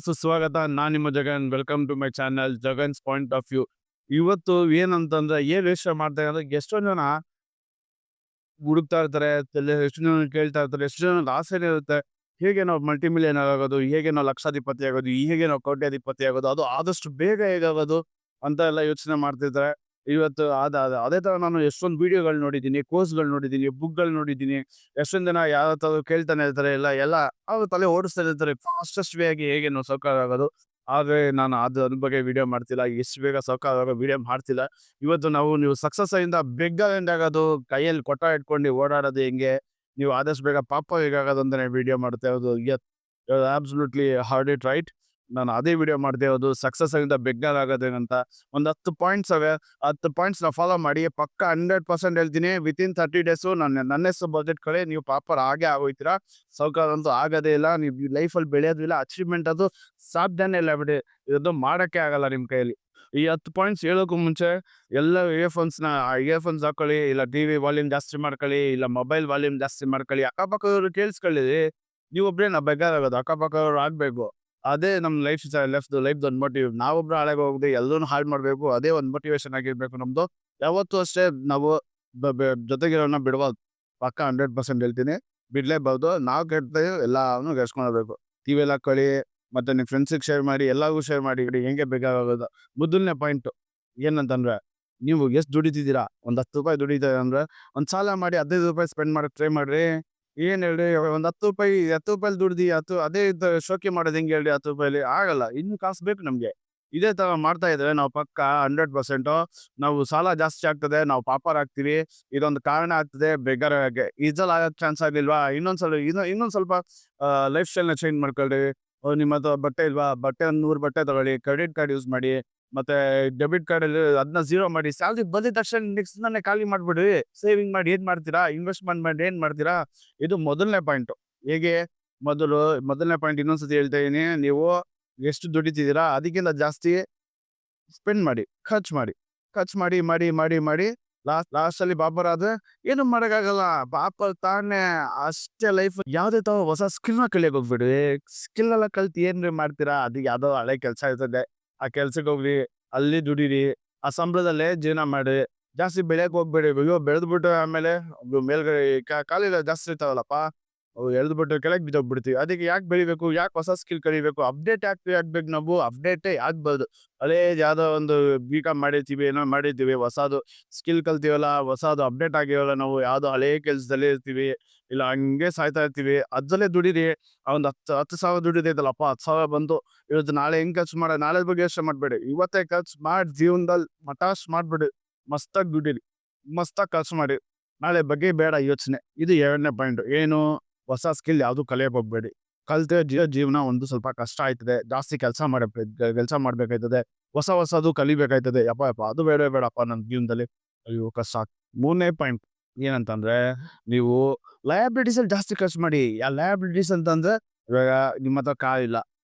ಸುಸ್ವಾಗತ. ನಾನು ನಿಮ್ಮ Jagan. Welcome to my channel Jagan's point of view. ಇವತ್ತು ಏನಂತಂದ್ರೆ ಏನ್ ವಿಷಯ ಮಾಡ್ತಾ ಇದ್ದಾರೆ, ಎಷ್ಟೊಂದು ಜನ ಹುಡುಕ್ತಾ ಇರ್ತಾರೆ, ಎಷ್ಟು ಜನ ಕೇಳ್ತಾ ಇರ್ತಾರೆ, ಎಷ್ಟು ಜನ ಆಸೆ ಇರುತ್ತೆ. ಹೇಗೆ ನಾವು ಮಲ್ಟಿ ಮಿಲಿಯನರ್ ಆಗೋದು, ಹೇಗೆ ನಾವು ಲಕ್ಷಾಧಿಪತಿ ಆಗೋದು, ಹೇಗೆ ನಾವು ಕೋಟ್ಯಾಧಿಪತಿ ಆಗೋದು, ಅದು ಆದಷ್ಟು ಬೇಗ ಹೇಗಾಗೋದು ಅಂತ ಎಲ್ಲ ಯೋಚನೆ ಮಾಡ್ತಿರ್ತಾರೆ. ಇವತ್ತು ಅದೇ ತರ ನಾನು ಎಷ್ಟೊಂದು ವಿಡಿಯೋಗಳು ನೋಡಿದ್ದೀನಿ, ಕೋರ್ಸ್ಗಳು ನೋಡಿದ್ದೀನಿ, ಬುಕ್ಗಳು ನೋಡಿದ್ದೀನಿ. ಎಷ್ಟೊಂದು ಜನ ಯಾವ ತರ ಕೇಳ್ತಾನೆ ಇರ್ತಾರೆ, ಎಲ್ಲ ಅವ್ರ ತಲೆ ಓಡಿಸ್ತಾ ಇರ್ತಾರೆ, ಫಾಸ್ಟೆಸ್ಟ್ ವೇ ಆಗಿ ಹೇಗೆ ನಾವು ಸಾವ್ಕಾರ ಆಗೋದು. ಆದ್ರೆ ನಾನು ಅದ್ರ ಬಗ್ಗೆ ವಿಡಿಯೋ ಮಾಡ್ತಿಲ್ಲ, ಎಷ್ಟು ಬೇಗ ಸಾವ್ಕಾರ ಆಗೋ ವಿಡಿಯೋ ಮಾಡ್ತಿಲ್ಲ. ಇವತ್ತು ನೀವು ಸಕ್ಸಸ್ ಇಂದ ಬೆಗ್ಗರ್ ಎಂಡ್ ಆಗೋದು, ಕೈಯಲ್ಲಿ ಕೊಟ್ಟ ಇಟ್ಕೊಂಡು ಓಡಾಡೋದು ಹೆಂಗೆ, ನೀವು ಆದಷ್ಟು ಬೇಗ ಪಾಪ ಹೇಗಾಗೋದು ಅಂತ ವಿಡಿಯೋ ಮಾಡ್ತಾ ಇರೋದು. Absolutely hard it right. ನಾನು ಅದೇ ವಿಡಿಯೋ ಮಾಡ್ತಾ ಇರೋದು, ಸಕ್ಸಸ್ ಇಂದ ಬೆಗ್ಗರ್ ಆಗೋದೇನಂತ. ಒಂದು 10 ಪಾಯಿಂಟ್ಸ್ ಅವೆ. 10 ಪಾಯಿಂಟ್ಸ್ ಫಾಲೋ ಮಾಡಿ ಪಕ್ಕ 100% ಹೇಳ್ತೀನಿ, ವಿತಿನ್ 30 ಡೇಸು ನನ್ನೆಷ್ಟು ಬಜೆಟ್ ಕಡೆ ನೀವು ಪಾಪರ್ ಆಗೇ ಆಗೋಯ್ತೀರಾ. ಸಾವ್ಕಾರ ಅಂತೂ ಆಗೋದೇ ಇಲ್ಲ, ನೀವು ಲೈಫಲ್ಲಿ ಬೆಳೆಯೋದು ಇಲ್ಲ, ಅಚೀವ್ಮೆಂಟ್ ಅದು ಸಾಧ್ಯನೇ ಇಲ್ಲ ಬಿಡಿ. ಇದು ಮಾಡೋಕ್ಕೆ ಆಗಲ್ಲ ನಿಮ್ಮ ಕೈಯಲ್ಲಿ. ಈ 10 ಪಾಯಿಂಟ್ಸ್ ಹೇಳೋಕ್ಕೂ ಮುಂಚೆ ಎಲ್ಲ ಇಯರ್ಫೋನ್ಸ್ ಹಾಕೊಳ್ಳಿ, ಇಲ್ಲ ಟಿವಿ ವಾಲ್ಯೂಮ್ ಜಾಸ್ತಿ ಮಾಡ್ಕೊಳ್ಳಿ, ಇಲ್ಲ ಮೊಬೈಲ್ ವಾಲ್ಯೂಮ್ ಜಾಸ್ತಿ ಮಾಡ್ಕೊಳ್ಳಿ, ಅಕ್ಕಪಕ್ಕದವ್ರು ಕೇಳಿಸ್ಕೊಳ್ಳಿ. ನೀವೊಬ್ರೇನ ಬೆಗ್ಗರ್ ಆಗೋದು, ಅಕ್ಕಪಕ್ಕದವ್ರು ಆಗ್ಬೇಕು. ಅದೇ ನಮ್ಮ ಲೈಫ್ದು ಒಂದು ಮೋಟಿವ್. ನಾವೊಬ್ರು ಹಾಳಾಗಿ ಹೋಗದೆ ಎಲ್ಲರೂ ಹಾಳು ಮಾಡಬೇಕು, ಅದೇ ಒಂದು ಮೋಟಿವೇಶನ್ ಆಗಿರ್ಬೇಕು ನಮ್ದು. ಯಾವತ್ತೂ ಅಷ್ಟೇ ನಾವು ಜೊತೆಗಿರೋನ್ನ ಬಿಡಬಾರ್ದು. ಪಕ್ಕ 100% ಹೇಳ್ತೀನಿ, ಬಿಡ್ಲೇಬಾರ್ದು. ನಾವು ಕೆಡ್ತೇವೆ, ಎಲ್ಲಾನು ಗೆಡ್ಸ್ಕೊಳ್ಬೇಕು. ಟಿವಿಯಲ್ಲಿ ಹಾಕೊಳ್ಳಿ, ಮತ್ತೆ ನಿಮ್ಮ ಫ್ರೆಂಡ್ಸಿಗೆ ಶೇರ್ ಮಾಡಿ, ಎಲ್ಲರಿಗೂ ಶೇರ್ ಮಾಡಿ, ಹೆಂಗೆ ಬೇಕಾಗೋದು. ಮೊದಲನೇ ಪಾಯಿಂಟು ಏನಂತಂದ್ರೆ, ನೀವು ಎಷ್ಟು ದುಡಿತಿದ್ದೀರಾ, ಒಂದು ₹10 ದುಡಿತಾರೆ ಅಂದ್ರೆ ಒಂದು ಸಾಲ ಮಾಡಿ ₹15 ಸ್ಪೆಂಡ್ ಮಾಡಕ್ಕೆ ಟ್ರೈ ಮಾಡ್ರಿ. ಏನ್ ಹೇಳ್ರಿ, ಒಂದು ₹10 ದುಡ್ದು ಅದೇ ಶೋಕಿ ಮಾಡೋದು ಹೆಂಗೆ ಹೇಳ್ರಿ? ₹10 ಆಗಲ್ಲ, ಇನ್ನು ಕಾಸು ಬೇಕು ನಮ್ಗೆ. ಇದೇ ತರ ಮಾಡ್ತಾ ಇದ್ರೆ ನಾವು ಪಕ್ಕ 100% ನಾವು ಸಾಲ ಜಾಸ್ತಿ ಆಗ್ತದೆ, ನಾವು ಪಾಪರ್ ಆಗ್ತೀವಿ. ಇದೊಂದು ಕಾರಣ ಆಗ್ತದೆ ಬೆಗ್ಗರ್ ಆಗಕ್ಕೆ. ಇದ್ರಲ್ಲಿ ಆಗಕ್ಕೆ ಚಾನ್ಸ್ ಆಗಿಲ್ವಾ, ಇನ್ನೊಂದ್ ಸ್ವಲ್ಪ ಲೈಫ್ ಸ್ಟೈಲ್ನ ಚೇಂಜ್ ಮಾಡ್ಕೊಳ್ರಿ. ನಿಮ್ಮ ಹತ್ರ ಬಟ್ಟೆ ಇಲ್ವಾ, ಒಂದು 100 ಬಟ್ಟೆ ತಗೊಳ್ಳಿ, ಕ್ರೆಡಿಟ್ ಕಾರ್ಡ್ ಯೂಸ್ ಮಾಡಿ, ಮತ್ತೆ ಡೆಬಿಟ್ ಕಾರ್ಡ್ ಅಲ್ಲಿ ಅದನ್ನ ಝೀರೋ ಮಾಡಿ. ಸ್ಯಾಲ್ರಿ ಬಂದಿದ ತಕ್ಷಣ ನೆಕ್ಸ್ಟ್ ನಾನೇ ಖಾಲಿ ಮಾಡ್ಬಿಡಿ. ಸೇವಿಂಗ್ ಮಾಡಿ ಏನ್ ಮಾಡ್ತೀರಾ, ಇನ್ವೆಸ್ಟ್ಮೆಂಟ್ ಮಾಡಿ ಏನ್ ಮಾಡ್ತೀರಾ. ಇದು ಮೊದಲನೇ ಪಾಯಿಂಟ್. ಹೇಗೆ, ಮೊದಲನೇ ಪಾಯಿಂಟ್ ಇನ್ನೊಂದ್ಸತಿ ಹೇಳ್ತಾ ಇದೀನಿ. ನೀವು ಎಷ್ಟು ದುಡಿತಿದ್ದೀರಾ ಅದಕ್ಕಿಂತ ಜಾಸ್ತಿ ಸ್ಪೆಂಡ್ ಮಾಡಿ, ಖರ್ಚು ಮಾಡಿ. ಲಾಸ್ಟ್ ಅಲ್ಲಿ ಪಾಪರ್ ಆದ್ರೆ ಏನು ಮಾಡಕ್ಕಾಗಲ್ಲ. ಪಾಪರ್ ತಾನೇ ಅಷ್ಟೇ ಲೈಫ್. ಯಾವ್ದೇ ತರ ಹೊಸ ಸ್ಕಿಲ್ ನ ಕಲಿಯಕ್ ಹೋಗ್ಬಿಡಿ. ಸ್ಕಿಲ್ ಎಲ್ಲ ಕಲ್ತು ಏನ್ರಿ ಮಾಡ್ತೀರಾ, ಅದು ಯಾವ್ದೋ ಹಳೆ ಕೆಲಸ ಇರ್ತದೆ, ಆ ಕೆಲ್ಸಕ್ಕೆ ಹೋಗ್ರಿ, ಅಲ್ಲಿ ದುಡೀರಿ, ಆ ಸಂಬಳದಲ್ಲೇ ಜೀವನ ಮಾಡಿ. ಜಾಸ್ತಿ ಬೆಳೆಯಕ್ ಹೋಗ್ಬೇಡಿ. ಅಯ್ಯೋ ಬೆಳೆದ್ಬಿಟ್ಟು ಆಮೇಲೆ ಮೇಲ್ಗಡೆ ಕಾಲಿಲ್ಲ ಜಾಸ್ತಿ ಇರ್ತಾವಲ್ಲಪ್ಪ, ಅವು ಎಳ್ದ್ಬಿಟ್ಟು ಕೆಳಗೆ ಬಿದ್ದೋಗ್ಬಿಡ್ತೀವಿ. ಅದಕ್ಕೆ ಯಾಕೆ ಬೆಳಿಬೇಕು, ಯಾಕೆ ಹೊಸ ಸ್ಕಿಲ್ ಕಲಿಬೇಕು, ಅಪ್ಡೇಟ್ ಆಗ್ಬೇಕು. ನಾವು ಅಪ್ಡೇಟೇ ಆಗ್ಬಾರ್ದು. ಅದೇ ಯಾವ್ದೋ ಒಂದು ಬಿ.ಕಾಮ್ ಮಾಡಿರ್ತೀವಿ, ಏನೋ ಮಾಡಿರ್ತೀವಿ, ಹೊಸದು ಸ್ಕಿಲ್ ಕಲ್ತೀವಲ್ಲ, ಹೊಸದು ಅಪ್ಡೇಟ್ ಆಗಿವಲ್ಲ, ನಾವು ಯಾವ್ದೋ ಹಳೇ ಕೆಲ್ಸದಲ್ಲೇ ಇರ್ತೀವಿ, ಇಲ್ಲ ಹಂಗೆ ಸಾಯ್ತಾ ಇರ್ತೀವಿ. ಅದ್ರಲ್ಲೇ ದುಡೀರಿ. ಒಂದು 10,000 ದುಡಿದೈತಲ್ಲಪ್ಪ, 10,000 ಬಂತು. ಇವತ್ತು ನಾಳೆ ಹೆಂಗ್ ಖರ್ಚು ನಾಳೆ ಬಗ್ಗೆ ಯೋಚನೆ ಮಾಡ್ಬೇಡಿ, ಇವತ್ತೇ ಖರ್ಚು ಮಾಡಿ ಜೀವನದಲ್ಲಿ ಮಟಾಶ್ ಮಾಡ್ಬಿಡಿ. ಮಸ್ತಾಗಿ ದುಡೀರಿ, ಮಸ್ತಾಗಿ ಖರ್ಚು ಮಾಡಿ. ನಾಳೆ ಬಗ್ಗೆ ಬೇಡ ಯೋಚನೆ. ಇದು 2ನೇ ಪಾಯಿಂಟ್. ಏನು, ಹೊಸ ಸ್ಕಿಲ್ ಯಾವ್ದು ಕಲಿಯಕ್ ಹೋಗ್ಬೇಡಿ. ಕಲ್ತ್ರೆ ಜೀವನ ಒಂದು ಸ್ವಲ್ಪ ಕಷ್ಟ ಆಯ್ತದೆ, ಜಾಸ್ತಿ ಕೆಲಸ ಮಾಡ್ಬೇಕಾಯ್ತದೆ, ಹೊಸದು ಕಲಿಬೇಕಾಯ್ತದೆ. ಯಪ್ಪ ಅದು ಬೇಡಪ್ಪ ನನ್ನ ಜೀವನದಲ್ಲಿ. ಅಯ್ಯೋ ಕಷ್ಟ. 3ನೇ ಪಾಯಿಂಟ್ ಏನಂತಂದ್ರೆ, ನೀವು ಲಯಬಿಲಿಟೀಸ್ ಅಲ್ಲಿ ಜಾಸ್ತಿ ಖರ್ಚು ಮಾಡಿ. ಆ ಲಯಬಿಲಿಟೀಸ್ ಅಂತಂದ್ರೆ, ಇವಾಗ ನಿಮ್ಮ ಹತ್ರ ಕಾರ್ ಇಲ್ಲ,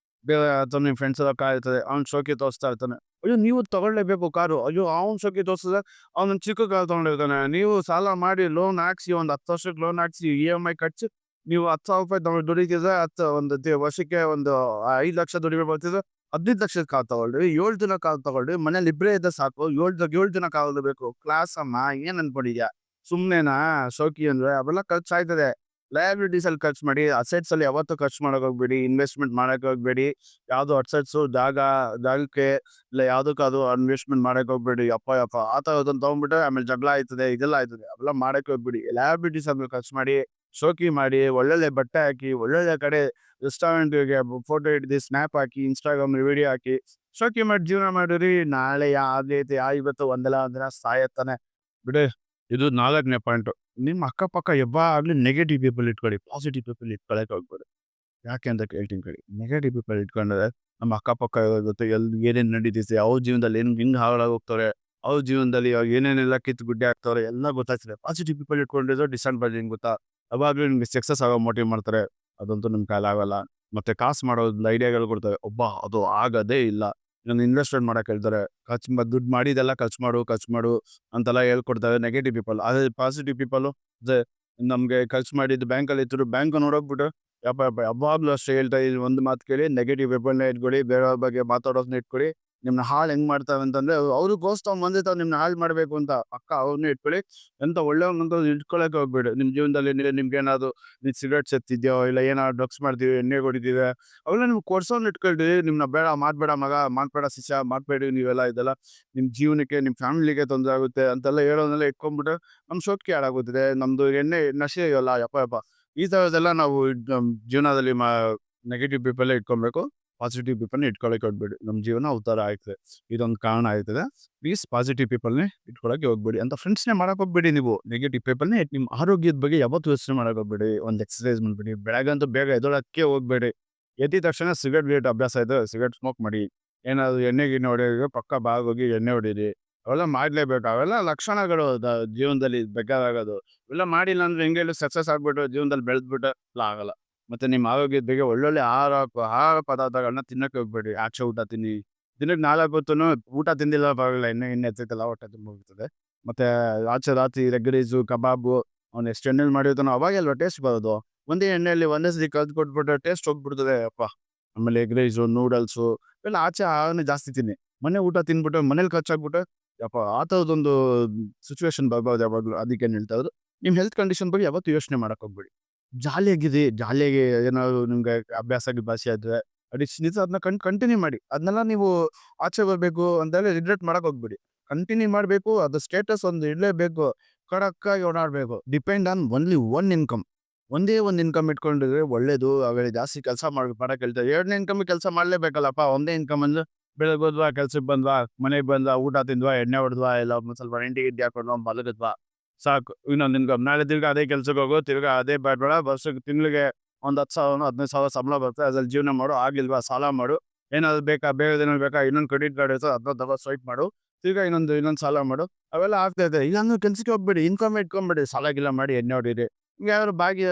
ಬೇರೆ ಅಥವಾ ನಿಮ್ಮ ಫ್ರೆಂಡ್ಸ್ ಹತ್ರ ಕಾರ್ ಇರ್ತದೆ, ಅವ್ನ್ ಶೋಕಿ ತೋರಿಸ್ತಾ ಇರ್ತಾನೆ. ಅಯ್ಯೋ ನೀವು ತಗೊಳ್ಳೇಬೇಕು ಕಾರು. ಅಯ್ಯೋ ಅವ್ನ್ ಶೋಕಿ ತೋರಿಸಿದ್ರೆ ಅವ್ನ ಚಿಕ್ಕ ಕಾರ್ ತಗೊಂಡಿರ್ತಾನೆ. ನೀವು ಸಾಲ ಮಾಡಿ ಲೋನ್ ಹಾಕ್ಸಿ, ಒಂದು 10 ವರ್ಷಕ್ಕೆ ಲೋನ್ ಹಾಕ್ಸಿ, EMI ಕಟ್ಸಿ, ನೀವು ₹10,000 ದುಡಿತಿದ್ರೆ, ವರ್ಷಕ್ಕೆ ಒಂದು 5 ಲಕ್ಷ ದುಡಿಬೇಕು ಬರ್ತಿದ್ರೆ, 15 ಲಕ್ಷದ ಕಾರ್ ತಗೊಳ್ರಿ, 7 ದಿನ ಕಾರ್ ತಗೊಳ್ರಿ. ಮನೇಲಿ ಇಬ್ಬರೇ ಇದ್ದ ಸಾಕು, 7 ದಿನ ಕಾರ್ ಬೇಕು. ಕ್ಲಾಸ್ ಅಮ್ಮ, ಏನ್ ಅನ್ಕೊಂಡಿದ್ಯಾ? ಸುಮ್ನೆನಾ ಶೋಕಿ ಅಂದ್ರೆ? ಅವೆಲ್ಲ ಖರ್ಚಾಯ್ತದೆ. ಲಯಬಿಲಿಟೀಸ್ ಅಲ್ಲಿ ಖರ್ಚು ಮಾಡಿ. ಅಸೆಟ್ಸ್ ಅಲ್ಲಿ ಯಾವತ್ತೂ ಖರ್ಚು ಮಾಡಕ್ ಹೋಗ್ಬೇಡಿ, ಇನ್ವೆಸ್ಟ್ಮೆಂಟ್ ಮಾಡಕ್ ಹೋಗ್ಬೇಡಿ. ಯಾವ್ದು ಅಸೆಟ್ಸು ಜಾಗಕ್ಕೆ ಇಲ್ಲ ಯಾವ್ದಕ್ಕಾದ್ರು ಇನ್ವೆಸ್ಟ್ಮೆಂಟ್ ಮಾಡಕ್ ಹೋಗ್ಬೇಡಿ. ಯಪ್ಪ ಆ ತರದನ್ನ ತಗೊಂಡ್ಬಿಟ್ರೆ ಆಮೇಲೆ ಜಗಳ ಆಯ್ತದೆ, ಇದೆಲ್ಲ ಆಯ್ತದೆ. ಅವೆಲ್ಲ ಮಾಡಕ್ ಹೋಗ್ಬೇಡಿ. ಲಯಬಿಲಿಟೀಸ್ ಅಲ್ಲಿ ಖರ್ಚು ಮಾಡಿ, ಶೋಕಿ ಮಾಡಿ, ಒಳ್ಳೊಳ್ಳೆ ಬಟ್ಟೆ ಹಾಕಿ, ಒಳ್ಳೊಳ್ಳೆ ಕಡೆ ರೆಸ್ಟೋರೆಂಟ್ಗೆ ಫೋಟೋ ಹಿಡಿದು ಸ್ನ್ಯಾಪ್ ಹಾಕಿ, ಇನ್ಸ್ಟಾಗ್ರಾಮ್ ವಿಡಿಯೋ ಹಾಕಿ, ಶೋಕಿ ಮಾಡಿ ಜೀವನ ಮಾಡಿರಿ. ನಾಳೆ ಇವತ್ತು ಒಂದಲ್ಲ ಒಂದಿನ ಸಾಯತ್ತಾನೆ ಬಿಡಿ. ಇದು 4ನೇ ಪಾಯಿಂಟ್. ನಿಮ್ಮ ಅಕ್ಕಪಕ್ಕ ಯಾವಾಗ್ಲೂ ನೆಗೆಟಿವ್ ಪೀಪಲ್ ಇಟ್ಕೊಳ್ಳಿ, ಪಾಸಿಟಿವ್ ಪೀಪಲ್ ಇಟ್ಕೊಳಕ್ ಹೋಗ್ಬೇಡಿ. ಯಾಕೆ ಅಂತ ಕೇಳ್ತೀನಿ ಕೇಳಿ. ನೆಗೆಟಿವ್ ಪೀಪಲ್ ಇಟ್ಕೊಂಡ್ರೆ ನಮ್ಮ ಅಕ್ಕಪಕ್ಕ ಇರೋರ್ ಜೊತೆ ಏನೇನ್ ನಡೀತೈತೆ, ಅವ್ರ ಜೀವನದಲ್ಲಿ ಹೆಂಗ್ ಹಾಳಾಗಿ ಹೋಗ್ತಾರೆ, ಅವ್ರ ಜೀವನದಲ್ಲಿ ಏನೇನೆಲ್ಲ ಕಿತ್ತು ಗುಡ್ಡೆ ಹಾಕ್ತಾರೆ ಎಲ್ಲ ಗೊತ್ತಾಗ್ತದೆ. ಪಾಸಿಟಿವ್ ಪೀಪಲ್ ಇಟ್ಕೊಂಡಿರೋ ಡಿಸ್ಅಡ್ವಾಂಟೇಜ್ ಗೊತ್ತಾ? ಅವಾಗ್ಲೂ ನಿಮ್ಗೆ ಸಕ್ಸಸ್ ಆಗೋ ಮೋಟಿವ್ ಮಾಡ್ತಾರೆ. ಅದಂತೂ ನಿಮ್ ಕೈಲಿ ಆಗಲ್ಲ. ಮತ್ತೆ ಕಾಸು ಮಾಡೋದ್ ಐಡಿಯಾಗಳು ಕೊಡ್ತಾರೆ. ಅದು ಆಗದೇ ಇಲ್ಲ. ಇದನ್ನ ಇನ್ವೆಸ್ಟ್ಮೆಂಟ್ ಮಾಡಕ್ ಹೇಳ್ತಾರೆ. ದುಡ್ಡು ಮಾಡಿದೆಲ್ಲ ಖರ್ಚು ಮಾಡು ಅಂತೆಲ್ಲ ಹೇಳ್ಕೊಡ್ತಾರೆ ನೆಗೆಟಿವ್ ಪೀಪಲ್. ಅದೇ ಪಾಸಿಟಿವ್ ಪೀಪಲ್ ನಮ್ಗೆ ಖರ್ಚು ಮಾಡಿದ್ದು ಬ್ಯಾಂಕಲ್ಲಿ ಇತ್ತು, ಬ್ಯಾಂಕ್ ನೋಡೋಗ್ಬಿಟ್ಟು ಯಪ್ಪ ಯಪ್ಪ ಯಾವಾಗ್ಲೂ ಅಷ್ಟೇ ಹೇಳ್ತಾ ಇದೀನಿ, ಒಂದು ಮಾತು ಕೇಳಿ, ನೆಗೆಟಿವ್ ವೆಪನ್ನ ಇಟ್ಕೊಳ್ಳಿ, ಬೇರೆಯವ್ರ ಬಗ್ಗೆ ಮಾತಾಡೋದನ್ನ ಇಟ್ಕೊಳ್ಳಿ. ನಿಮ್ನ ಹಾಳು ಹೆಂಗ್ ಮಾಡ್ತಾವೆ ಅಂತಂದ್ರೆ, ಅವರು ಗೋಸ್ತಾವ್ ಬಂದಿರ್ತಾವ್ ನಿಮ್ನ ಹಾಳು ಮಾಡ್ಬೇಕು ಅಂತ. ಪಕ್ಕ ಅವ್ರನ್ನೇ ಇಟ್ಕೊಳ್ಳಿ. ಎಂತ ಒಳ್ಳೆಯವ್ನಂತ ಇಟ್ಕೊಳಕ್ಕೆ ಹೋಗ್ಬೇಡಿ. ನಿಮ್ ಜೀವನದಲ್ಲಿ ನಿಮ್ಗೇನಾದ್ರು ನೀವ್ ಸಿಗರೇಟ್ ಸೇದ್ತಿದ್ಯೋ, ಇಲ್ಲ ಏನಾದ್ರು ಡ್ರಗ್ಸ್ ಮಾಡ್ತೀವಿ, ಎಣ್ಣೆ ಹೊಡಿತೀವಿ, ಅವೆಲ್ಲ ನಿಮ್ಗೆ ಕೊಡ್ಸೋನ್ ಇಟ್ಕೊಳ್ರಿ. ನಿಮ್ನ ಬೇಡ, ಮಾಡ್ಬೇಡ ಮಗ, ಮಾಡ್ಬೇಡ ಶಿಷ್ಯ, ಮಾಡ್ಬೇಡಿ ನೀವೆಲ್ಲ ಇದೆಲ್ಲ ನಿಮ್ ಜೀವನಕ್ಕೆ, ನಿಮ್ ಫ್ಯಾಮಿಲಿಗೆ ತೊಂದರೆ ಆಗುತ್ತೆ ಅಂತೆಲ್ಲ ಹೇಳೋದನ್ನೆಲ್ಲ ಇಟ್ಕೊಂಡ್ಬಿಟ್ರೆ ನಮ್ ಶೋಕಿಗೆ ಹಾಳಾಗುತ್ತದೆ. ನಮ್ದು ಎಣ್ಣೆ ನಶೆ ಇದೆಯಲ್ಲ, ಯಪ್ಪ ಯಪ್ಪ, ಈ ತರದೆಲ್ಲ ನಾವು ನಮ್ ಜೀವನದಲ್ಲಿ ನೆಗೆಟಿವ್ ಪೀಪಲ್ ಇಟ್ಕೊಬೇಕು. ಪಾಸಿಟಿವ್ ಪೀಪಲ್ನ ಇಟ್ಕೊಳಕ್ಕೆ ಹೋಗ್ಬೇಡಿ. ನಮ್ ಜೀವನ ಉದ್ಧಾರ ಆಗ್ತದೆ. ಇದೊಂದು ಕಾರಣ ಆಯ್ತದೆ. ಪ್ಲೀಸ್ ಪಾಸಿಟಿವ್ ಪೀಪಲ್ನೇ ಇಟ್ಕೊಳಕ್ಕೆ ಹೋಗ್ಬೇಡಿ. ಅಂತ ಫ್ರೆಂಡ್ಸ್ನೇ ಮಾಡಕ್ ಹೋಗ್ಬೇಡಿ ನೀವು. ನೆಗೆಟಿವ್ ಪೀಪಲ್ನೇ ನಿಮ್ ಆರೋಗ್ಯದ ಬಗ್ಗೆ ಯಾವತ್ತೂ ಯೋಚನೆ ಮಾಡಕ್ ಹೋಗ್ಬೇಡಿ. ಒಂದು ಎಕ್ಸರ್ಸೈಸ್ ಮಾಡ್ಬೇಡಿ. ಬೆಳಗ್ಗೆ ಬೇಗ ಎದ್ದೊಳಕ್ಕೆ ಹೋಗ್ಬೇಡಿ. ಎದ್ದಿದ ತಕ್ಷಣ ಸಿಗರೇಟ್ ಅಭ್ಯಾಸ ಇದೆ, ಸಿಗರೇಟ್ ಸ್ಮೋಕ್ ಮಾಡಿ. ಏನಾದ್ರು ಎಣ್ಣೆ ಗಿಣ್ಣೆ ಹೊಡೆಯೋಕೆ ಪಕ್ಕ ಬಾಗ್ ಹೋಗಿ ಎಣ್ಣೆ ಹೊಡೀರಿ. ಅವೆಲ್ಲ ಮಾಡ್ಲೇಬೇಕು. ಅವೆಲ್ಲ ಲಕ್ಷಣಗಳು ಜೀವನದಲ್ಲಿ ಬೇಕಾಗೋದು. ಇವೆಲ್ಲ ಮಾಡಿಲ್ಲ ಅಂದ್ರೆ ಹೆಂಗೆ ಸಕ್ಸಸ್ ಆಗ್ಬಿಟ್ಟು ಜೀವನದಲ್ಲಿ ಬೆಳೆದ್ಬಿಟ್ಟು ಎಲ್ಲ ಆಗಲ್ಲ. ಮತ್ತೆ ನಿಮ್ಮ ಆರೋಗ್ಯದ ಬಗ್ಗೆ ಒಳ್ಳೊಳ್ಳೆ ಆಹಾರ ಪದಾರ್ಥಗಳನ್ನ ತಿನ್ನಕ್ಕೆ ಹೋಗ್ಬೇಡಿ. ಆಚೆ ಊಟ ತಿನ್ನಿ. ದಿನಕ್ಕೆ 4 ಹೊತ್ತುನು ಊಟ ತಿಂದಿಲ್ಲ ಪರವಾಗಿಲ್ಲ, ಎಣ್ಣೆ ಎತ್ತೈತಲ್ಲ ಹೊಟ್ಟೆ ತುಂಬ ಹೋಗ್ತದೆ. ಮತ್ತೆ ಆಚೆ ರಾತ್ರಿ ಎಗ್ ರೈಸು, ಕಬಾಬು, ಅವ್ನು ಎಷ್ಟು ಎಣ್ಣೆಲಿ ಮಾಡಿರ್ತಾನೋ ಅವಾಗೆ ಅಲ್ವಾ ಟೇಸ್ಟ್ ಬರೋದು. ಒಂದೇ ಎಣ್ಣೆಯಲ್ಲಿ ಒಂದೇ ಸತಿ ಕಲ್ದು ಕೊಟ್ಬಿಟ್ರೆ ಟೇಸ್ಟ್ ಹೋಗ್ಬಿಡ್ತದೆ ಅಪ್ಪ. ಆಮೇಲೆ ಎಗ್ ರೈಸು, ನೂಡಲ್ಸು ಇವೆಲ್ಲ ಆಚೆ ಆಹಾರನೇ ಜಾಸ್ತಿ ತಿನ್ನಿ. ಮನೆ ಊಟ ತಿಂದ್ಬಿಟ್ಟು ಮನೇಲಿ ಖರ್ಚಾಗ್ಬಿಟ್ಟು ಯಪ್ಪ ಆ ಥರದೊಂದು ಸಿಚುವೇಶನ್ ಬರ್ಬಾರ್ದು ಯಾವಾಗಲೂ. ಅದಕ್ಕೇನು ಹೇಳ್ತಾ ಇರೋದು, ನಿಮ್ಮ ಹೆಲ್ತ್ ಕಂಡೀಷನ್ ಬಗ್ಗೆ ಯಾವತ್ತೂ ಯೋಚನೆ ಮಾಡಕ್ ಹೋಗ್ಬೇಡಿ. ಜಾಲಿಯಾಗಿರಿ. ಜಾಲಿಯಾಗಿ ಏನಾದ್ರು ನಿಮ್ಗೆ ಅಭ್ಯಾಸ ಗಿಭ್ಯಾಸ ಆದ್ರೆ ಅಡಿಕ್ಷನ್ ಇದ್ರೆ ಅದನ್ನ ಕಂಟಿನ್ಯೂ ಮಾಡಿ. ಅದನ್ನೆಲ್ಲ ನೀವು ಆಚೆ ಬರ್ಬೇಕು ಅಂತೆಲ್ಲ ರಿಗ್ರೆಟ್ ಮಾಡಕ್ ಹೋಗ್ಬೇಡಿ. ಕಂಟಿನ್ಯೂ ಮಾಡ್ಬೇಕು. ಅದು ಸ್ಟೇಟಸ್ ಒಂದು ಇಡಲೇಬೇಕು. ಖಡಕ್ಕಾಗಿ ಓಡಾಡ್ಬೇಕು. Depend on only one income. ಒಂದೇ ಒಂದು ಇನ್ಕಮ್ ಇಟ್ಕೊಂಡಿದ್ರೆ ಒಳ್ಳೇದು. ಅವೆಲ್ಲ ಜಾಸ್ತಿ ಕೆಲಸ ಮಾಡಕ್ ಹೇಳ್ತಾರೆ. 2ನೇ ಇನ್ಕಮ್ ಕೆಲಸ ಮಾಡ್ಲೇಬೇಕಲ್ಲಪ್ಪ. ಒಂದೇ ಇನ್ಕಮ್ ಅಂದ್ರೆ ಬೆಳಗ್ಗೆ ಹೋದ್ವಾ, ಕೆಲ್ಸಕ್ಕೆ ಬಂದ್ವಾ, ಮನೆಗೆ ಬಂದ್ವಾ, ಊಟ ತಿಂದ್ವಾ, ಎಣ್ಣೆ ಹೊಡೆದ್ವಾ, ಇಲ್ಲ ಒಂದ್ ಸ್ವಲ್ಪ ರೆಂಟಿ ಗಿಂಟಿ ಹಾಕೊಂಡ್ವಾ, ಮಲಗಿದ್ವಾ, ಸಾಕು. ಇನ್ನೊಂದು ಇನ್ಕಮ್. ನಾಳೆ ತಿರ್ಗಾ ಅದೇ ಕೆಲ್ಸಕ್ಕೆ ಹೋಗು, ತಿರ್ಗಾ ಅದೇ ಬೇಡ, ವರ್ಷಕ್ಕೆ ತಿಂಗಳಿಗೆ ಒಂದು 10,000 15,000 ಸಂಬಳ ಬರುತ್ತೆ. ಅದ್ರಲ್ಲಿ ಜೀವನ ಮಾಡು. ಆಗಿಲ್ವಾ ಸಾಲ ಮಾಡು. ಏನಾದ್ರು ಬೇಕಾ, ಬೇರೆ ಏನಾದ್ರು ಬೇಕಾ, ಇನ್ನೊಂದು ಕ್ರೆಡಿಟ್ ಕಾರ್ಡ್ ಇರ್ತದೆ, ಅದನ್ನ ತಗೋ ಸ್ವೈಪ್ ಮಾಡು. ತಿರ್ಗಾ ಇನ್ನೊಂದು ಸಾಲ ಮಾಡು. ಅವೆಲ್ಲ ಆಗ್ತಾ ಇದೆ. ಇಲ್ಲಾಂದ್ರೆ ಕೆಲ್ಸಕ್ಕೆ ಹೋಗ್ಬೇಡಿ. ಇನ್ಕಮ್ ಇಟ್ಕೊಂಬೇಡಿ. ಸಾಲ ಗಿಲ್ಲ ಮಾಡಿ ಎಣ್ಣೆ ಹೊಡೀರಿ. ಹಿಂಗೆ ಯಾರು ಬಾಕಿ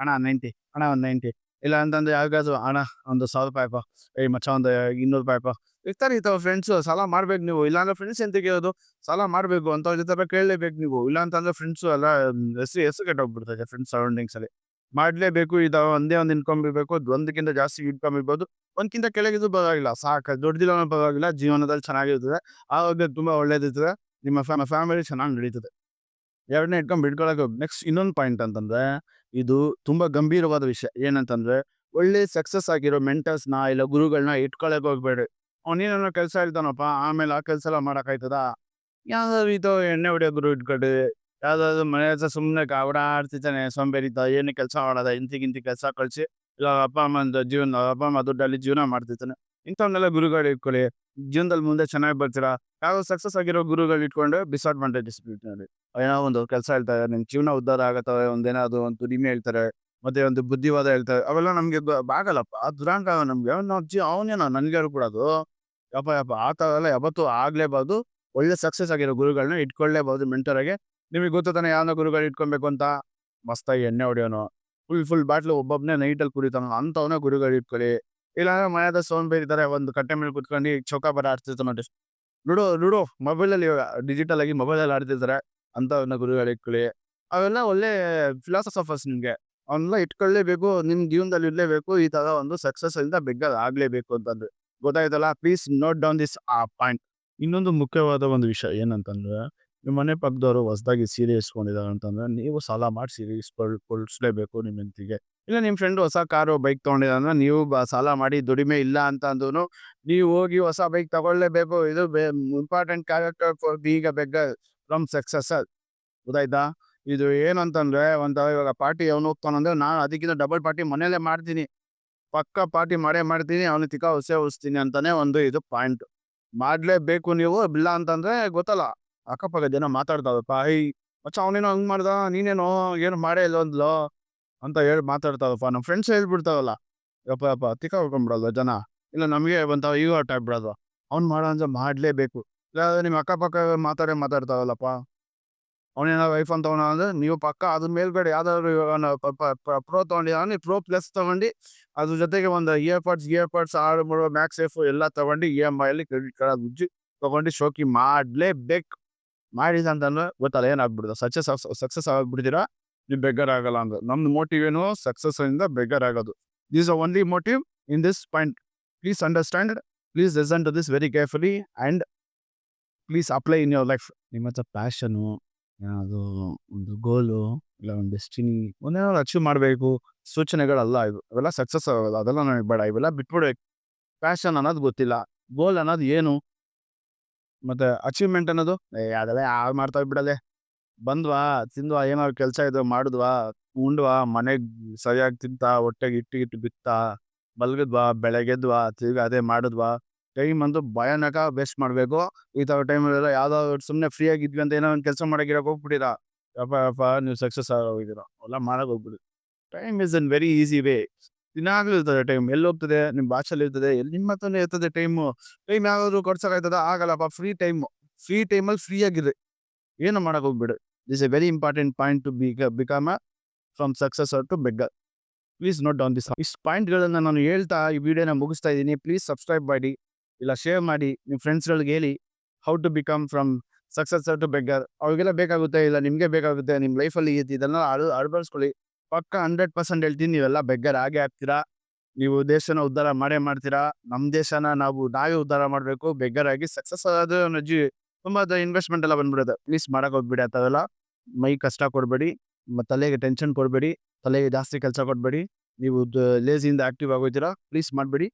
ಅಣ್ಣ 90, ಅಣ್ಣ ಒಂದು 90, ಇಲ್ಲ ಅಂತಂದ್ರೆ ಯಾರಿಗಾದ್ರು ಅಣ್ಣ ಒಂದು ₹1,000 ಹಾಕೋ, ಏಯ್ ಮಚ್ಚ ಒಂದು ₹200 ಹಾಕೋ. ಇರ್ತಾರೆ ಈ ಥರ ಫ್ರೆಂಡ್ಸು. ಸಾಲ ಮಾಡ್ಬೇಕು ನೀವು. ಇಲ್ಲಾಂದ್ರೆ ಫ್ರೆಂಡ್ಸ್ ಎಂತ ಕೇಳೋದು. ಸಾಲ ಮಾಡ್ಬೇಕು ಅಂತ ಅವ್ರ ಜೊತೆ ಕೇಳಲೇಬೇಕು ನೀವು. ಇಲ್ಲ ಅಂತಂದ್ರೆ ಫ್ರೆಂಡ್ಸು ಎಲ್ಲ ಹೆಸರು ಕೆಟ್ಟೋಗ್ಬಿಡ್ತದೆ ಫ್ರೆಂಡ್ಸ್ ಸರೌಂಡಿಂಗ್ಸ್ ಅಲ್ಲಿ. ಮಾಡ್ಲೇಬೇಕು. ಇದು ಒಂದೇ ಒಂದು ಇನ್ಕಮ್ ಇರಬೇಕು. ಒಂದಕ್ಕಿಂತ ಜಾಸ್ತಿ ಇನ್ಕಮ್ ಇರ್ಬೋದು. ಒಂದ್ಕಿಂತ ಕೆಳಗಿದ್ರು ಪರವಾಗಿಲ್ಲ, ಸಾಕು. ದೊಡ್ಡದಿಲ್ಲ ಪರವಾಗಿಲ್ಲ. ಜೀವನದಲ್ಲಿ ಚೆನ್ನಾಗಿರ್ತದೆ. ಆರೋಗ್ಯ ತುಂಬಾ ಒಳ್ಳೇದಿರ್ತದೆ. ನಿಮ್ಮ ಫ್ಯಾಮಿಲಿ ಚೆನ್ನಾಗಿ ನಡೀತದೆ. 2ನೇ ಇಟ್ಕೊಂಡ್ ಬಿಡ್ಕೊಳಕ್ಕೆ ನೆಕ್ಸ್ಟ್ ಇನ್ನೊಂದು ಪಾಯಿಂಟ್ ಅಂತಂದ್ರೆ, ಇದು ತುಂಬಾ ಗಂಭೀರವಾದ ವಿಷಯ. ಏನಂತಂದ್ರೆ, ಒಳ್ಳೆ ಸಕ್ಸಸ್ ಆಗಿರೋ ಮೆಂಟರ್ಸ್ನ ಇಲ್ಲ ಗುರುಗಳನ್ನ ಇಟ್ಕೊಳಕ್ ಹೋಗ್ಬೇಡಿ. ಅವನೇನೋ ಕೆಲಸ ಹೇಳ್ತಾನಪ್ಪ, ಆಮೇಲೆ ಆ ಕೆಲಸ ಎಲ್ಲ ಮಾಡಕ್ ಆಯ್ತದ. ಯಾವ್ದಾದ್ರು ಇದು ಎಣ್ಣೆ ಹೊಡಿಯೋ ಗುರು ಇಟ್ಕೊಳ್ರಿ. ಯಾವ್ದಾದ್ರು ಮನೆ ಹತ್ರ ಸುಮ್ಮನೆ ಓಡಾಡ್ತಿರ್ತಾನೆ, ಸೋಂಬೇರಿತ, ಏನು ಕೆಲಸ ಮಾಡದ, ಇಂತಿ ಕೆಲಸ ಕಳ್ಸಿ, ಇಲ್ಲ ಅಪ್ಪ ಅಮ್ಮ ದುಡ್ಡಲ್ಲಿ ಜೀವನ ಮಾಡ್ತಿರ್ತಾನೆ. ಇಂಥವ್ನೆಲ್ಲ ಗುರುಗಳು ಇಟ್ಕೊಳ್ಳಿ. ಜೀವನದಲ್ಲಿ ಮುಂದೆ ಚೆನ್ನಾಗಿ ಬರ್ತೀರಾ. ಯಾವ ಸಕ್ಸಸ್ ಆಗಿರೋ ಗುರುಗಳು ಇಟ್ಕೊಂಡ್ರೆ ಡಿಸ್ಅಡ್ವಾಂಟೇಜಸ್ ನೋಡಿ. ಏನೋ ಒಂದು ಕೆಲಸ ಹೇಳ್ತಾರೆ, ನಿಮ್ ಜೀವನ ಉದ್ಧಾರ ಆಗತ್ತವೆ. ಒಂದೇನಾದ್ರು ಒಂದು ದುಡಿಮೆ ಹೇಳ್ತಾರೆ, ಮತ್ತೆ ಒಂದು ಬುದ್ಧಿವಾದ ಹೇಳ್ತಾರೆ. ಅವೆಲ್ಲ ನಮ್ಗೆ ಆಗಲ್ಲಪ್ಪ. ದುರಾಂಕಾರ ನಮ್ಗೆ. ಅವನೇನೋ ನನ್ಗೆ ಹೇಳ್ಕೊಡೋದು. ಯಪ್ಪ ಯಪ್ಪ ಆ ಥರ ಎಲ್ಲ ಯಾವತ್ತೂ ಆಗ್ಲೇಬಾರ್ದು. ಒಳ್ಳೆ ಸಕ್ಸಸ್ ಆಗಿರೋ ಗುರುಗಳನ್ನ ಇಟ್ಕೊಳ್ಳೇಬಾರ್ದು ಮೆಂಟರ್ ಆಗಿ. ನಿಮಗೆ ಗೊತ್ತು ತಾನೆ ಯಾವನೋ ಗುರುಗಳು ಇಟ್ಕೊಬೇಕು ಅಂತ. ಮಸ್ತಾಗಿ ಎಣ್ಣೆ ಹೊಡಿಯೋನು, ಫುಲ್ ಬಾಟ್ಲು ಒಬ್ಬೊಬ್ನೇ ನೈಟಲ್ಲಿ ಕುಡಿತಾನೋ ಅಂಥವನ್ನ ಗುರುಗಳು ಇಟ್ಕೊಳ್ಳಿ. ಇಲ್ಲಾಂದ್ರೆ ಮನೆಯಾಗ ಸೋಂಬೇರಿತಾರೆ, ಒಂದು ಕಟ್ಟೆ ಮೇಲೆ ಕುತ್ಕೊಂಡು ಚೌಕಾಬಾರ ಆಡ್ತಿರ್ತಾನೆ ನೋಡಿ. ಲೂಡೋ ಮೊಬೈಲಲ್ಲಿ ಡಿಜಿಟಲ್ ಆಗಿ ಮೊಬೈಲಲ್ಲಿ ಆಡ್ತಿರ್ತಾರೆ. ಅಂಥವ್ರನ್ನ ಗುರುಗಳು ಇಟ್ಕೊಳ್ಳಿ. ಅವೆಲ್ಲ ಒಳ್ಳೆ ಫಿಲಾಸಫರ್ಸ್ ನಿಮ್ಗೆ. ಅವನ್ನೆಲ್ಲ ಇಟ್ಕೊಳ್ಳೇಬೇಕು. ನಿಮ್ ಜೀವನದಲ್ಲಿ ಇರಲೇಬೇಕು. ಈ ತರ ಒಂದು ಸಕ್ಸಸ್ ಇಂದ ಬೆಗ್ಗರ್ ಆಗ್ಲೇಬೇಕು ಅಂತಂದ್ರೆ ಗೊತ್ತಾಯ್ತಲ್ಲ. Please note down this point. ಇನ್ನೊಂದು ಮುಖ್ಯವಾದ ಒಂದು ವಿಷಯ ಏನಂತಂದ್ರೆ, ನಿಮ್ಮ ಮನೆ ಪಕ್ಕದವರು ಹೊಸದಾಗಿ ಸೀರೆ ಇಸ್ಕೊಂಡಿದ್ದಾರೆ ಅಂತಂದ್ರೆ, ನೀವು ಸಾಲ ಮಾಡಿ ಸೀರೆ ಕೊಡಿಸ್ಲೇಬೇಕು ನಿಮ್ಮ ಹೆಂಡತಿಗೆ. ಇಲ್ಲ ನಿಮ್ಮ ಫ್ರೆಂಡ್ ಹೊಸ ಕಾರು ಬೈಕ್ ತಗೊಂಡಿದ್ರೆ, ನೀವು ಸಾಲ ಮಾಡಿ ದುಡಿಮೆ ಇಲ್ಲ ಅಂತ ಅಂದ್ರೂ ನೀವು ಹೋಗಿ ಹೊಸ ಬೈಕ್ ತಗೊಳ್ಳೇಬೇಕು. ಇದು important character for being a beggar from success. ಗೊತ್ತಾಯ್ತಾ? ಇದು ಏನಂತಂದ್ರೆ, ಇವಾಗ ಪಾರ್ಟಿ ಅವನು ಹೋಗ್ತಾನಂದ್ರೆ, ನಾನು ಅದಕ್ಕಿಂತ ಡಬಲ್ ಪಾರ್ಟಿ ಮನೇಲೆ ಮಾಡ್ತೀನಿ. ಪಕ್ಕ ಪಾರ್ಟಿ ಮಾಡೇ ಮಾಡ್ತೀನಿ. ಅವನು ತಿಕ್ಕ ಹೊಸ್ತೀನಿ ಅಂತಾನೆ ಒಂದು ಇದು ಪಾಯಿಂಟ್. ಮಾಡ್ಲೇಬೇಕು ನೀವು. ಇಲ್ಲ ಅಂತಂದ್ರೆ ಗೊತ್ತಲ್ಲ, ಅಕ್ಕಪಕ್ಕ ಜನ ಮಾತಾಡ್ತಾವಪ್ಪ, ಐ ಮಚ್ಚ ಅವನೇನೋ ಹಂಗ್ ಮಾಡ್ದ, ನೀನೇನೋ ಏನು ಮಾಡೇ ಇಲ್ಲ ಅಂದ್ಲೋ ಅಂತ ಹೇಳಿ ಮಾತಾಡ್ತಾವಪ್ಪ. ನಮ್ಮ ಫ್ರೆಂಡ್ಸ್ ಹೇಳ್ಬಿಡ್ತಾವಲ್ಲ, ಯಪ್ಪ ಯಪ್ಪ ತಿಕ್ಕ ಹೊಡ್ಕೊಂಡ್ಬಿಡಲ್ವ ಜನ. ಇಲ್ಲ ನಮಗೆ ಈಗ ಆಟ ಆಗ್ಬಿಡೋದು. ಅವ್ನು ಮಾಡೋ ಅಂದ್ರೆ ಮಾಡ್ಲೇಬೇಕು. ಇಲ್ಲ ನಿಮ್ಮ ಅಕ್ಕಪಕ್ಕ ಮಾತಾಡ್ತಾವಲ್ಲಪ್ಪ, ಅವನೇನೋ ವೈಫ್ ಅಂತ ಅಂದ್ರೆ ನೀವು ಪಕ್ಕ ಅದ್ರ ಮೇಲ್ಗಡೆ ಯಾವ್ದಾದ್ರು ಪ್ರೋ ತಗೊಂಡಿದ್ದಾನೆ, ಪ್ರೋ ಪ್ಲಸ್ ತಗೊಂಡು ಅದ್ರ ಜೊತೆಗೆ ಒಂದು ಇಯರ್ಪಾಡ್ಸ್ 6 ಮ್ಯಾಕ್ಸ್ ಸೇಫ್ ಎಲ್ಲ ತಗೊಂಡು EMI ಅಲ್ಲಿ ಕ್ರೆಡಿಟ್ ಕಾರ್ಡ್ ಉಜ್ಜಿ ತಗೊಂಡು ಶೋಕಿ ಮಾಡ್ಲೇಬೇಕು. ಮಾಡಿದ ಅಂತಂದ್ರೆ ಗೊತ್ತಲ್ಲ ಏನಾಗ್ಬಿಡುತ್ತೆ, ಸಕ್ಸಸ್ ಆಗ್ಬಿಡ್ತೀರಾ. ನೀವು ಬೆಗ್ಗರ್ ಆಗಲ್ಲ ಅಂದ್ರೆ. ನಮ್ದು ಮೋಟಿವ್ ಏನು? ಸಕ್ಸಸ್ ಇಂದ ಬೆಗ್ಗರ್ ಆಗೋದು. This are only motive in this point. Please understand. Please listen to this very carefully and please apply in your life. ನಿಮ್ಮ ಹತ್ರ ಪ್ಯಾಷನು, ಅದು ಒಂದು ಗೋಲು, ಇಲ್ಲ ಒಂದು ಡೆಸ್ಟಿನಿ, ಒಂದೇನಾದ್ರು ಅಚೀವ್ ಮಾಡಬೇಕು ಸೂಚನೆಗಳಲ್ಲ ಇವು. ಅವೆಲ್ಲ ಸಕ್ಸಸ್ ಆಗೋಲ್ಲ. ಅದೆಲ್ಲ ನನಗೆ ಬೇಡ. ಇವೆಲ್ಲ ಬಿಟ್ಬಿಡ್ಬೇಕು. ಪ್ಯಾಷನ್ ಅನ್ನೋದು ಗೊತ್ತಿಲ್ಲ. ಗೋಲ್ ಅನ್ನೋದು ಏನು? ಮತ್ತೆ ಅಚೀವ್ಮೆಂಟ್ ಅನ್ನೋದು ಅದೆಲ್ಲ ಯಾರು ಮಾಡ್ತಾವೆ ಬಿಡಲೆ. ಬಂದ್ವಾ, ತಿಂದ್ವಾ, ಏನಾದ್ರು ಕೆಲಸ ಇದ್ವಾ ಮಾಡಿದ್ವಾ, ಉಂಡ್ವಾ, ಮನೆಗೆ ಸರಿಯಾಗಿ ತಿಂತ, ಹೊಟ್ಟೆಗೆ ಇಟ್ಟು ಬಿತ್ತಾ, ಮಲಗಿದ್ವಾ, ಬೆಳಗ್ಗೆದ್ವಾ, ತಿರ್ಗಿ ಅದೇ ಮಾಡಿದ್ವಾ. ಟೈಮ್ ಅಂತೂ ಭಯಾನಕ ವೇಸ್ಟ್ ಮಾಡಬೇಕು. ಈ ಥರ ಟೈಮಲ್ಲೆಲ್ಲ ಯಾವ್ದಾದ್ರು ಸುಮ್ಮನೆ ಫ್ರೀ ಆಗಿದ್ವಿ ಅಂತ ಏನೋ ಒಂದು ಕೆಲಸ ಮಾಡಕ್ಕೆ ಹೋಗ್ಬಿಟ್ಟಿರಾ, ಯಪ್ಪ ನೀವು ಸಕ್ಸಸ್ ಆಗೋಗಿದ್ದೀರಾ. ಅವೆಲ್ಲ ಮಾಡಕ್ಕೆ ಹೋಗ್ಬಿಡಿ. Time is an very easy way. ದಿನಾಗ್ಲೂ ಇರ್ತದೆ ಟೈಮ್. ಎಲ್ಲಿ ಹೋಗ್ತದೆ? ನಿಮ್ಮ ಬಾಚಲ್ಲಿ ಇರ್ತದೆ, ಎಲ್ಲಿ ನಿಮ್ಮ ಹತ್ರನೇ ಇರ್ತದೆ ಟೈಮು. ಟೈಮ್ ಯಾವ್ದಾದ್ರು ಕೊಡ್ಸೋಕಾಯ್ತದ? ಆಗಲ್ಲಪ್ಪ. ಫ್ರೀ ಟೈಮಲ್ಲಿ ಫ್ರೀ ಆಗಿರ್ರಿ. ಏನು ಮಾಡಕ್ಕೆ ಹೋಗ್ಬಿಡಿ. This a very important point to become from successor to beggar. Please note down this. ಇಷ್ಟು ಪಾಯಿಂಟ್ಗಳನ್ನ ನಾನು ಹೇಳ್ತಾ ಈ ವಿಡಿಯೋನ ಮುಗಿಸ್ತಾ ಇದ್ದೀನಿ. ಪ್ಲೀಸ್ ಸಬ್ಸ್ಕ್ರೈಬ್ ಮಾಡಿ, ಇಲ್ಲ ಶೇರ್ ಮಾಡಿ, ನಿಮ್ಮ ಫ್ರೆಂಡ್ಸ್ಗಳಿಗೆ ಹೇಳಿ how to become from successor to beggar. ಅವ್ರಿಗೆಲ್ಲ ಬೇಕಾಗುತ್ತೆ, ಇಲ್ಲ ನಿಮಗೆ ಬೇಕಾಗುತ್ತೆ. ನಿಮ್ಮ ಲೈಫಲ್ಲಿ ಇದನ್ನ ಅಳವಡಿಸ್ಕೊಳ್ಳಿ. ಪಕ್ಕ 100% ಹೇಳ್ತೀನಿ, ನೀವೆಲ್ಲ ಬೆಗ್ಗರ್ ಆಗೇ ಆಗ್ತೀರಾ. ನೀವು ದೇಶನ ಉದ್ಧಾರ ಮಾಡೇ ಮಾಡ್ತೀರಾ. ನಮ್ಮ ದೇಶನ ನಾವೇ ಉದ್ಧಾರ ಮಾಡಬೇಕು. ಬೆಗ್ಗರ್ ಆಗಿ ಸಕ್ಸಸ್ ಆದ್ರೆ ತುಂಬಾ ಇನ್ವೆಸ್ಟ್ಮೆಂಟ್ ಎಲ್ಲ ಬಂದ್ಬಿಡುತ್ತೆ. ಪ್ಲೀಸ್ ಮಾಡಕ್ ಹೋಗ್ಬಿಡಿ ಅಂಥವೆಲ್ಲ. ಮೈ ಕಷ್ಟ ಕೊಡಬೇಡಿ, ತಲೆಗೆ ಟೆನ್ಷನ್ ಕೊಡಬೇಡಿ, ತಲೆಗೆ ಜಾಸ್ತಿ ಕೆಲಸ ಕೊಡಬೇಡಿ. ನೀವು ಲೇಸಿಯಿಂದ ಆಕ್ಟಿವ್ ಆಗೋಯ್ತೀರಾ. ಪ್ಲೀಸ್ ಮಾಡಬೇಡಿ.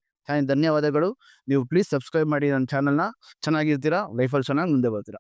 ಧನ್ಯವಾದಗಳು. ನೀವು ಪ್ಲೀಸ್ ಸಬ್ಸ್ಕ್ರೈಬ್ ಮಾಡಿ ನನ್ನ ಚಾನಲ್ನ. ಚೆನ್ನಾಗಿರ್ತೀರಾ, ಲೈಫಲ್ಲಿ ಚೆನ್ನಾಗಿ ಮುಂದೆ ಬರ್ತೀರಾ.